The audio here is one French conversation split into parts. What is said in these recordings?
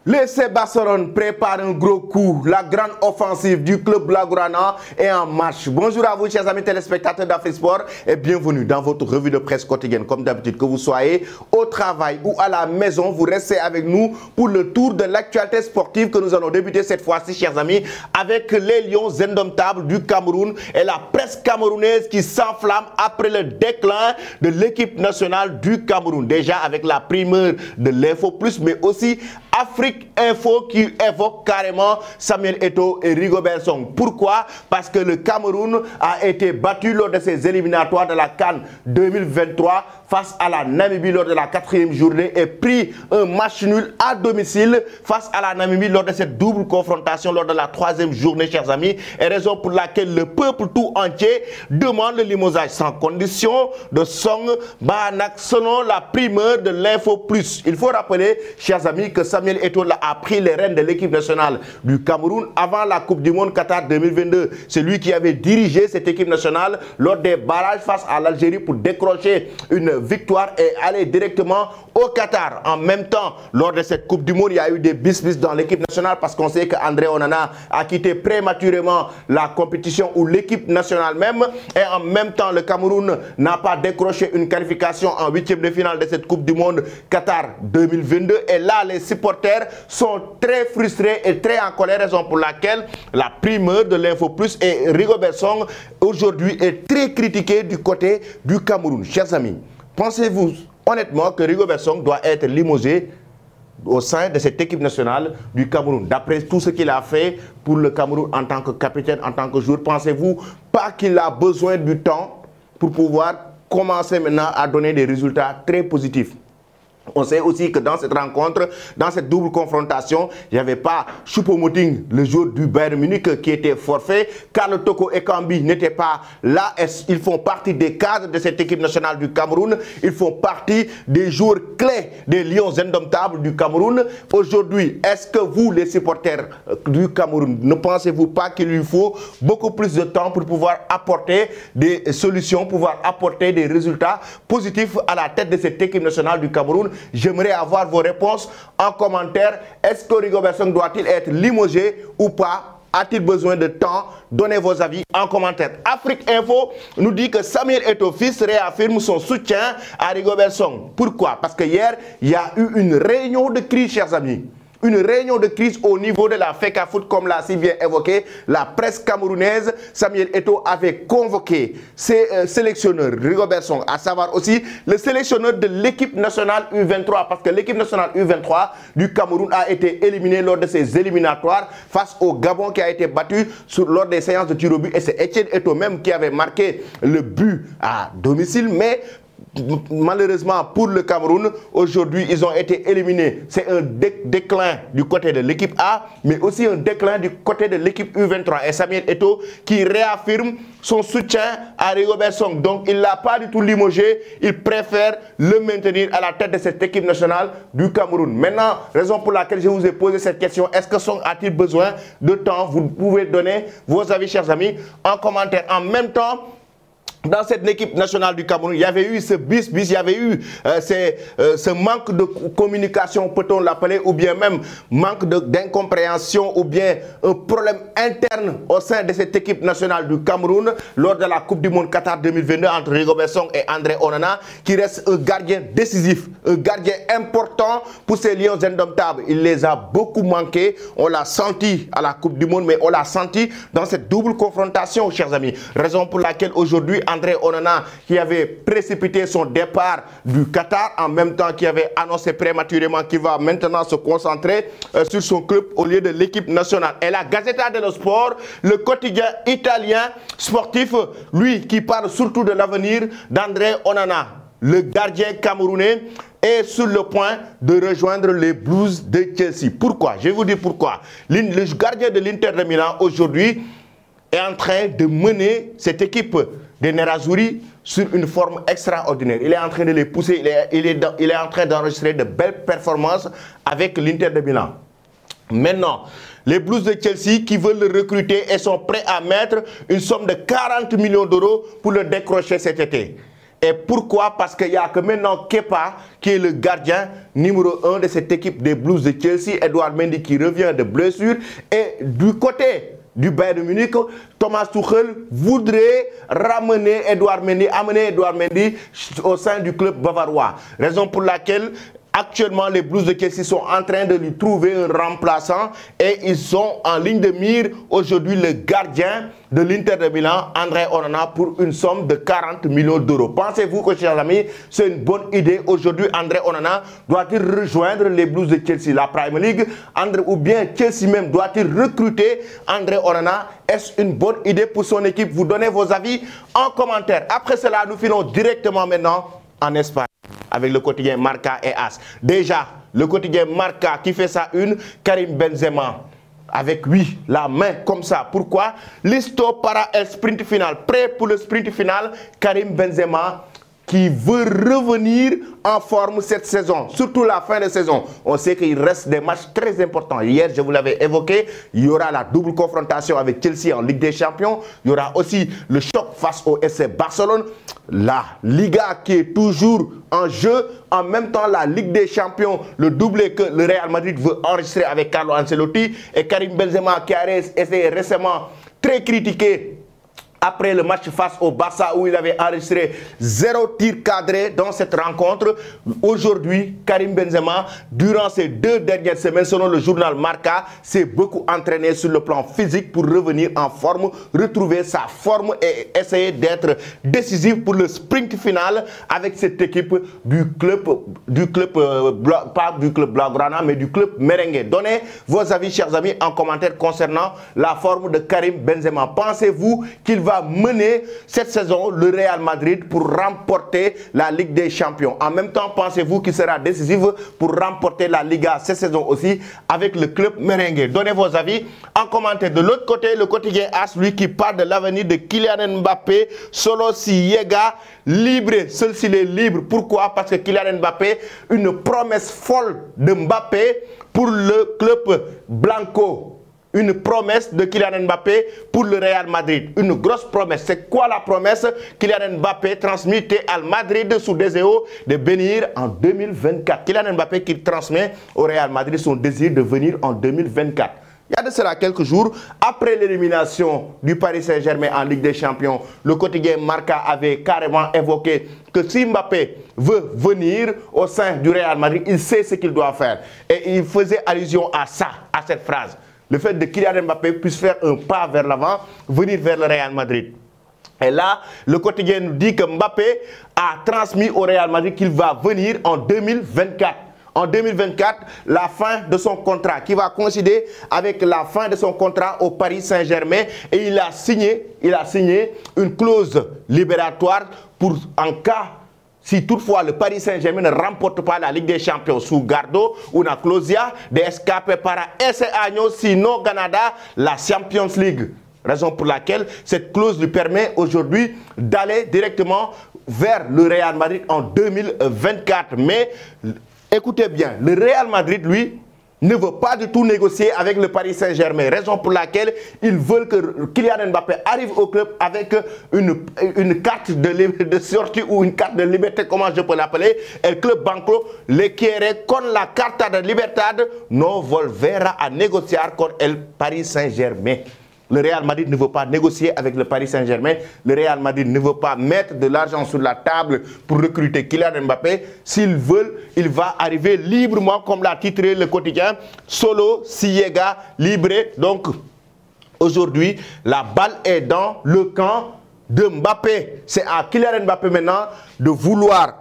L'FC Barcelone prépare un gros coup. La grande offensive du club blaugrana est en marche. Bonjour à vous, chers amis téléspectateurs d'Afrique Sport, et bienvenue dans votre revue de presse quotidienne. Comme d'habitude, que vous soyez au travail ou à la maison, vous restez avec nous pour le tour de l'actualité sportive que nous allons débuter cette fois-ci, chers amis, avec les Lions indomptables du Cameroun et la presse camerounaise qui s'enflamme après le déclin de l'équipe nationale du Cameroun. Déjà avec la primeur de l'Info Plus, mais aussi Afrique Info qui évoque carrément Samuel Eto'o et Rigobert Song. Pourquoi? Parce que le Cameroun a été battu lors de ses éliminatoires de la CAN 2023 face à la Namibie lors de la 4e journée et pris un match nul à domicile face à la Namibie lors de cette double confrontation lors de la 3e journée, chers amis, et raison pour laquelle le peuple tout entier demande le limogeage sans condition de Song Banak selon la primeur de l'Info Plus. Il faut rappeler, chers amis, que Samuel Eto'o a pris les rênes de l'équipe nationale du Cameroun avant la Coupe du Monde Qatar 2022. C'est lui qui avait dirigé cette équipe nationale lors des barrages face à l'Algérie pour décrocher une victoire et aller directement au Qatar. En même temps, lors de cette Coupe du Monde, il y a eu des bis-bis dans l'équipe nationale parce qu'on sait qu'André Onana a quitté prématurément la compétition ou l'équipe nationale même. Et en même temps, le Cameroun n'a pas décroché une qualification en 8e de finale de cette Coupe du Monde Qatar 2022. Et là, les supporters sont très frustrés et très en colère, raison pour laquelle la primeur de l'Info Plus et Rigobert Song aujourd'hui est très critiqué du côté du Cameroun. Chers amis, pensez-vous honnêtement que Rigobert Song doit être limogé au sein de cette équipe nationale du Cameroun? D'après tout ce qu'il a fait pour le Cameroun en tant que capitaine, en tant que joueur, pensez-vous pas qu'il a besoin du temps pour pouvoir commencer maintenant à donner des résultats très positifs? On sait aussi que dans cette rencontre, dans cette double confrontation, il n'y avait pas Choupo-Moting, le joueur du Bayern Munich, qui était forfait. Carl Toko Ekambi n'était pas là. Ils font partie des cadres de cette équipe nationale du Cameroun. Ils font partie des joueurs clés des Lions indomptables du Cameroun. Aujourd'hui, est-ce que vous, les supporters du Cameroun, ne pensez-vous pas qu'il lui faut beaucoup plus de temps pour pouvoir apporter des solutions, pouvoir apporter des résultats positifs à la tête de cette équipe nationale du Cameroun? J'aimerais avoir vos réponses en commentaire. Est-ce que Rigobert Song doit-il être limogé ou pas? A-t-il besoin de temps? Donnez vos avis en commentaire. Afrique Info nous dit que Samuel Eto'o fils réaffirme son soutien à Rigobert Song. Pourquoi? Parce que hier, il y a eu une réunion de crise, chers amis. Une réunion de crise au niveau de la FECAFOOT, comme l'a si bien évoqué la presse camerounaise. Samuel Eto'o avait convoqué ses sélectionneurs, Rigobert Song, à savoir aussi le sélectionneur de l'équipe nationale U23, parce que l'équipe nationale U23 du Cameroun a été éliminée lors de ses éliminatoires face au Gabon qui a été battu lors des séances de tir au but. Et c'est Etienne Eto'o même qui avait marqué le but à domicile, mais malheureusement pour le Cameroun, aujourd'hui ils ont été éliminés. C'est un déclin du côté de l'équipe A, mais aussi un déclin du côté de l'équipe U23. Et Samuel Eto'o qui réaffirme son soutien à Rigobert Song. Donc il ne l'a pas du tout limogé, il préfère le maintenir à la tête de cette équipe nationale du Cameroun. Maintenant, raison pour laquelle je vous ai posé cette question, est-ce que Song a-t-il besoin de temps? Vous pouvez donner vos avis, chers amis, en commentaire. En même temps, dans cette équipe nationale du Cameroun, il y avait eu ce bis, il y avait eu ce manque de communication, peut-on l'appeler, ou bien même manque d'incompréhension, ou bien un problème interne au sein de cette équipe nationale du Cameroun lors de la Coupe du Monde Qatar 2022 entre Rigobert Song et André Onana, qui reste un gardien décisif, un gardien important pour ces Lions indomptables. Il les a beaucoup manqué, on l'a senti à la Coupe du Monde, mais on l'a senti dans cette double confrontation, chers amis. Raison pour laquelle aujourd'hui, André Onana, qui avait précipité son départ du Qatar, en même temps qui avait annoncé prématurément qu'il va maintenant se concentrer sur son club au lieu de l'équipe nationale. Et la Gazzetta dello Sport, le quotidien italien sportif, lui qui parle surtout de l'avenir d'André Onana, le gardien camerounais, est sur le point de rejoindre les Blues de Chelsea. Pourquoi? Je vais vous dire pourquoi. Le gardien de l'Inter de Milan aujourd'hui est en train de mener cette équipe des Nerazzurri sur une forme extraordinaire. Il est en train de les pousser, il est en train d'enregistrer de belles performances avec l'Inter de Milan. Maintenant, les Blues de Chelsea qui veulent le recruter et sont prêts à mettre une somme de 40 millions d'euros pour le décrocher cet été. Et pourquoi? Parce qu'il n'y a que maintenant Kepa qui est le gardien numéro 1 de cette équipe des Blues de Chelsea. Edouard Mendy qui revient de blessure. Et du côté du Bayern de Munich, Thomas Tuchel voudrait amener Edouard Mendy au sein du club bavarois. Raison pour laquelle actuellement les Blues de Chelsea sont en train de lui trouver un remplaçant et ils sont en ligne de mire aujourd'hui le gardien de l'Inter de Milan, André Onana, pour une somme de 40 millions d'euros. Pensez-vous que, chers amis, c'est une bonne idée? Aujourd'hui, André Onana doit-il rejoindre les Blues de Chelsea, la Premier League, ou bien Chelsea même doit-il recruter André Onana? Est-ce une bonne idée pour son équipe? Vous donnez vos avis en commentaire. Après cela, nous filons directement maintenant en Espagne avec le quotidien Marca et AS. Déjà, le quotidien Marca qui fait sa une, Karim Benzema. Avec oui, la main comme ça. Pourquoi? Listo para el sprint final. Prêt pour le sprint final, Karim Benzema qui veut revenir en forme cette saison, surtout la fin de saison. On sait qu'il reste des matchs très importants. Hier, je vous l'avais évoqué, il y aura la double confrontation avec Chelsea en Ligue des Champions. Il y aura aussi le choc face au FC Barcelone. La Liga qui est toujours en jeu. En même temps, la Ligue des Champions, le doublé que le Real Madrid veut enregistrer avec Carlo Ancelotti. Et Karim Benzema qui a essayé récemment, très critiqué, après le match face au Barça où il avait enregistré 0 tir cadré dans cette rencontre. Aujourd'hui, Karim Benzema, durant ces 2 dernières semaines, selon le journal Marca, s'est beaucoup entraîné sur le plan physique pour revenir en forme, retrouver sa forme et essayer d'être décisif pour le sprint final avec cette équipe pas du club Blaugrana, mais du club merengue. Donnez vos avis, chers amis, en commentaire concernant la forme de Karim Benzema. Pensez-vous qu'il va mener cette saison le Real Madrid pour remporter la Ligue des Champions? En même temps, pensez-vous qu'il sera décisif pour remporter la Liga cette saison aussi avec le club merengue? Donnez vos avis en commentaire. De l'autre côté, le quotidien AS, lui, qui parle de l'avenir de Kylian Mbappé, solo si llega libre, seul s'il est libre. Pourquoi? Parce que Kylian Mbappé, une promesse folle de Mbappé pour le club blanco. Une promesse de Kylian Mbappé pour le Real Madrid. Une grosse promesse. C'est quoi la promesse? Kylian Mbappé transmet à Madrid sous désir de venir en 2024. Kylian Mbappé qui transmet au Real Madrid son désir de venir en 2024. Il y a de cela quelques jours, après l'élimination du Paris Saint-Germain en Ligue des Champions, le quotidien Marca avait carrément évoqué que si Mbappé veut venir au sein du Real Madrid, il sait ce qu'il doit faire. Et il faisait allusion à ça, à cette phrase. Le fait de Kylian Mbappé puisse faire un pas vers l'avant, venir vers le Real Madrid. Et là, le quotidien nous dit que Mbappé a transmis au Real Madrid qu'il va venir en 2024. En 2024, la fin de son contrat, qui va coïncider avec la fin de son contrat au Paris Saint-Germain. Et il a signé une clause libératoire pour, en cas, si toutefois le Paris Saint-Germain ne remporte pas la Ligue des Champions sous Gardo, una clausura de escape para ese año si no ganada la Champions League. Raison pour laquelle cette clause lui permet aujourd'hui d'aller directement vers le Real Madrid en 2024. Mais écoutez bien, le Real Madrid, lui, ne veut pas du tout négocier avec le Paris Saint-Germain. Raison pour laquelle ils veulent que Kylian Mbappé arrive au club avec une carte de sortie ou une carte de liberté, comment je peux l'appeler. Et le club banco le quiere con la carta de libertad no volverá a negociar con el Paris Saint-Germain. Le Real Madrid ne veut pas négocier avec le Paris Saint-Germain. Le Real Madrid ne veut pas mettre de l'argent sur la table pour recruter Kylian Mbappé. S'ils veulent, il va arriver librement, comme l'a titré le quotidien, solo si llega libre. Donc, aujourd'hui, la balle est dans le camp de Mbappé. C'est à Kylian Mbappé maintenant de vouloir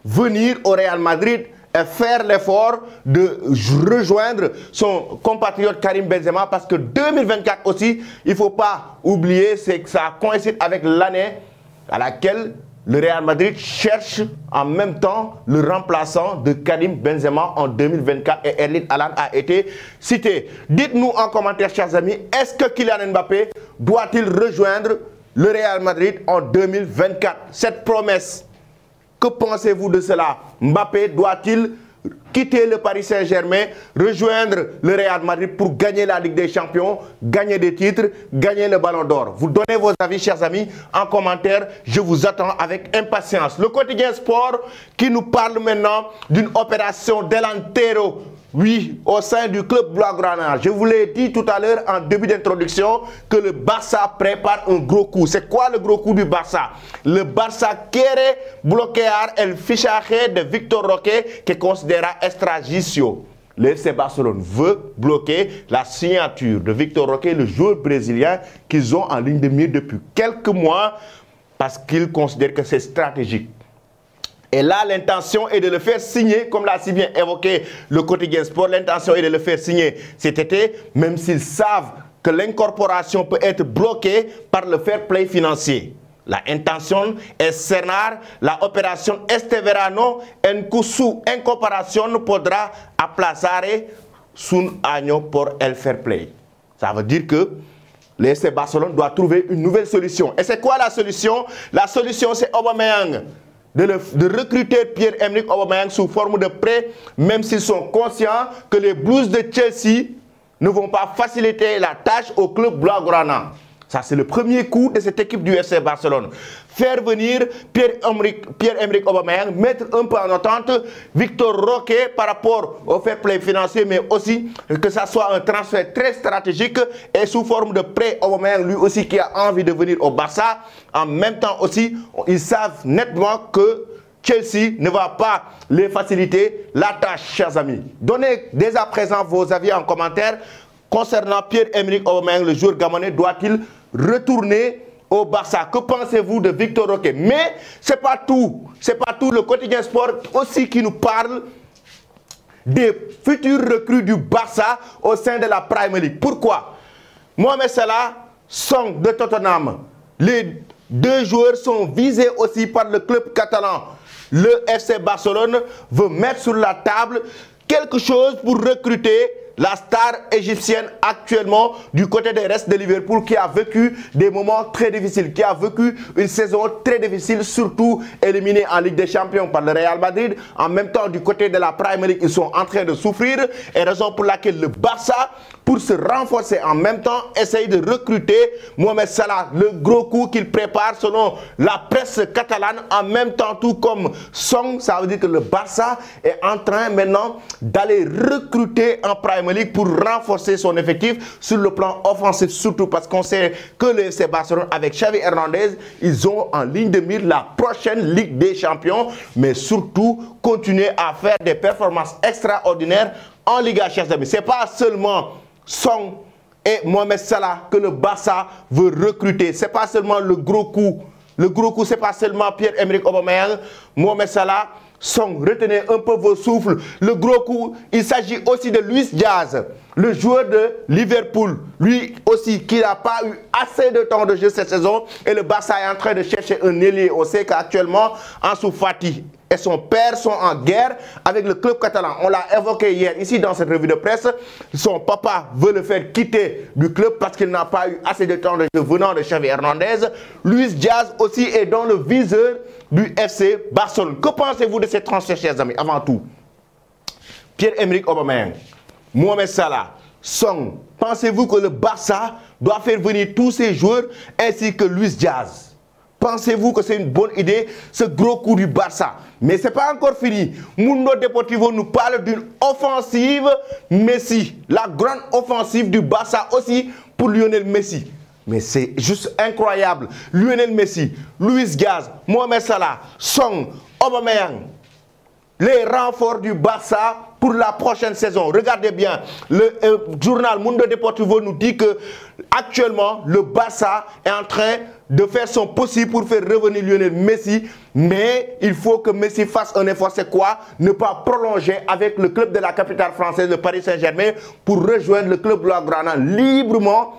venir au Real Madrid et faire l'effort de rejoindre son compatriote Karim Benzema, parce que 2024 aussi, il ne faut pas oublier, c'est que ça coïncide avec l'année à laquelle le Real Madrid cherche en même temps le remplaçant de Karim Benzema en 2024 et Erling Haaland a été cité. Dites-nous en commentaire, chers amis, est-ce que Kylian Mbappé doit-il rejoindre le Real Madrid en 2024? Cette promesse, que pensez-vous de cela? Mbappé doit-il quitter le Paris Saint-Germain, rejoindre le Real Madrid pour gagner la Ligue des Champions, gagner des titres, gagner le Ballon d'Or. Vous donnez vos avis, chers amis, en commentaire. Je vous attends avec impatience. Le quotidien sport qui nous parle maintenant d'une opération delantero. Oui, au sein du club Blaugrana. Je vous l'ai dit tout à l'heure en début d'introduction que le Barça prépare un gros coup. C'est quoi le gros coup du Barça? Le Barça quiere bloquear el fichaje de Victor Roque que considera extrajudicial. Le FC Barcelone veut bloquer la signature de Victor Roque, le joueur brésilien qu'ils ont en ligne de mire depuis quelques mois parce qu'ils considèrent que c'est stratégique. Et là, l'intention est de le faire signer, comme l'a si bien évoqué le quotidien sport, l'intention est de le faire signer cet été, même s'ils savent que l'incorporation peut être bloquée par le fair play financier. La intention est cernar la opération este verano en que su incorporación podrá aplazar un año por el fair play. Ça veut dire que le FC Barcelone doit trouver une nouvelle solution. Et c'est quoi la solution? La solution, c'est Aubameyang. De recruter Pierre-Emerick Aubameyang sous forme de prêt, même s'ils sont conscients que les Blues de Chelsea ne vont pas faciliter la tâche au club Blaugrana. Ça, c'est le premier coup de cette équipe du FC Barcelone. Faire venir Pierre-Emerick Aubameyang, mettre un peu en attente Victor Roque par rapport au fair play financier, mais aussi que ça soit un transfert très stratégique et sous forme de prêt. Aubameyang, lui aussi, qui a envie de venir au Barça. En même temps aussi, ils savent nettement que Chelsea ne va pas les faciliter la tâche, chers amis. Donnez dès à présent vos avis en commentaire concernant Pierre-Emerick Aubameyang, le joueur gabonais. Doit-il retourner au Barça? Que pensez-vous de Victor Roque? Mais c'est pas tout. C'est pas tout. Le quotidien sport aussi qui nous parle des futurs recrues du Barça au sein de la Premier League. Pourquoi? Mohamed Salah, Song de Tottenham. Les deux joueurs sont visés aussi par le club catalan. Le FC Barcelone veut mettre sur la table quelque chose pour recruter la star égyptienne actuellement du côté des restes de Liverpool, qui a vécu des moments très difficiles, qui a vécu une saison très difficile, surtout éliminée en Ligue des Champions par le Real Madrid. En même temps, du côté de la Premier League, ils sont en train de souffrir, et raison pour laquelle le Barça, pour se renforcer en même temps, essaye de recruter Mohamed Salah, le gros coup qu'il prépare selon la presse catalane, en même temps tout comme Song. Ça veut dire que le Barça est en train maintenant d'aller recruter en Premier League pour renforcer son effectif sur le plan offensif, surtout parce qu'on sait que le FC Barcelone avec Xavi Hernandez, ils ont en ligne de mire la prochaine Ligue des Champions, mais surtout continuer à faire des performances extraordinaires en Liga, chers amis. C'est pas seulement Song et Mohamed Salah que le Barça veut recruter. C'est pas seulement le gros coup. Le gros coup, c'est pas seulement Pierre-Emerick Aubameyang, Mohamed Salah, Song. Retenez un peu vos souffles. Le gros coup, il s'agit aussi de Luis Diaz, le joueur de Liverpool. Lui aussi, qui n'a pas eu assez de temps de jeu cette saison. Et le Barça est en train de chercher un ailier. On sait qu'actuellement, Ansu Fati et son père sont en guerre avec le club catalan. On l'a évoqué hier ici dans cette revue de presse. Son papa veut le faire quitter du club parce qu'il n'a pas eu assez de temps de jeu venant de Xavi Hernandez. Luis Diaz aussi est dans le viseur du FC Barcelone. Que pensez-vous de ces transferts, chers amis? Avant tout, Pierre-Emerick Aubameyang, Mohamed Salah, Song. Pensez-vous que le Barça doit faire venir tous ces joueurs ainsi que Luis Diaz? Pensez-vous que c'est une bonne idée, ce gros coup du Barça? Mais ce n'est pas encore fini. Mundo Deportivo nous parle d'une offensive Messi. La grande offensive du Barça aussi pour Lionel Messi. Mais c'est juste incroyable. Lionel Messi, Luis Diaz, Mohamed Salah, Song, Aubameyang. Les renforts du Barça pour la prochaine saison. Regardez bien, le journal Mundo Deportivo nous dit que actuellement le Barça est en train de faire son possible pour faire revenir Lionel Messi, mais il faut que Messi fasse un effort. C'est quoi? Ne pas prolonger avec le club de la capitale française, le Paris Saint-Germain, pour rejoindre le club Blaugrana librement,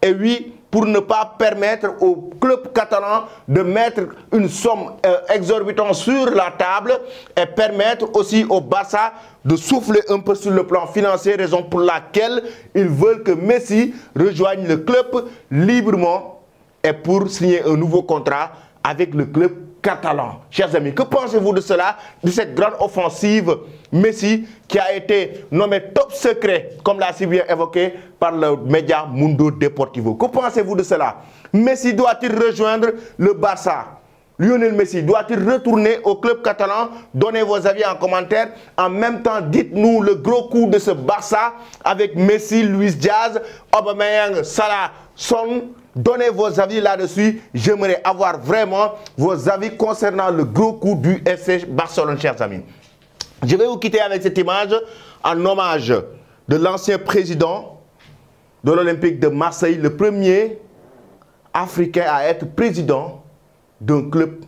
et oui, pour ne pas permettre au club catalan de mettre une somme exorbitante sur la table et permettre aussi au Barça de souffler un peu sur le plan financier, raison pour laquelle ils veulent que Messi rejoigne le club librement et pour signer un nouveau contrat avec le club catalan. Chers amis, que pensez-vous de cela, de cette grande offensive Messi qui a été nommé top secret, comme l'a si bien évoqué par le média Mundo Deportivo? Que pensez-vous de cela? Messi doit-il rejoindre le Barça? Lionel Messi doit-il retourner au club catalan? Donnez vos avis en commentaire. En même temps, dites-nous le gros coup de ce Barça avec Messi, Luis Diaz, Aubameyang, Salah, Son. Donnez vos avis là-dessus. J'aimerais avoir vraiment vos avis concernant le gros coup du FC Barcelone, chers amis. Je vais vous quitter avec cette image en hommage de l'ancien président de l'Olympique de Marseille, le premier Africain à être président d'un club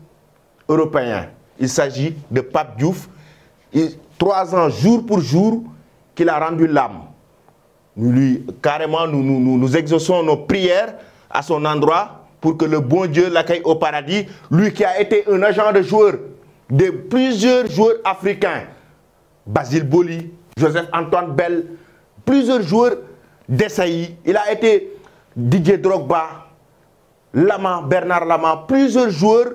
européen. Il s'agit de Pape Diouf. 3 ans, jour pour jour, qu'il a rendu l'âme. Carrément, nous exauçons nos prières à son endroit pour que le bon Dieu l'accueille au paradis. Lui qui a été un agent de joueur de plusieurs joueurs africains. Basile Boli, Joseph-Antoine Bell, plusieurs joueurs d'Essaï. Il a été Didier Drogba, Bernard Lama, plusieurs joueurs,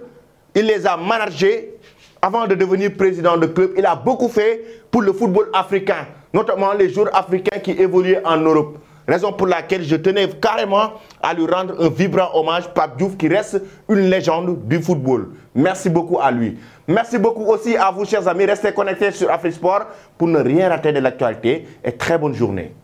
il les a managés avant de devenir président de club. Il a beaucoup fait pour le football africain, notamment les joueurs africains qui évoluaient en Europe. Raison pour laquelle je tenais carrément à lui rendre un vibrant hommage, Pape Diouf, qui reste une légende du football. Merci beaucoup à lui. Merci beaucoup aussi à vous, chers amis. Restez connectés sur AfriSport pour ne rien rater de l'actualité et très bonne journée.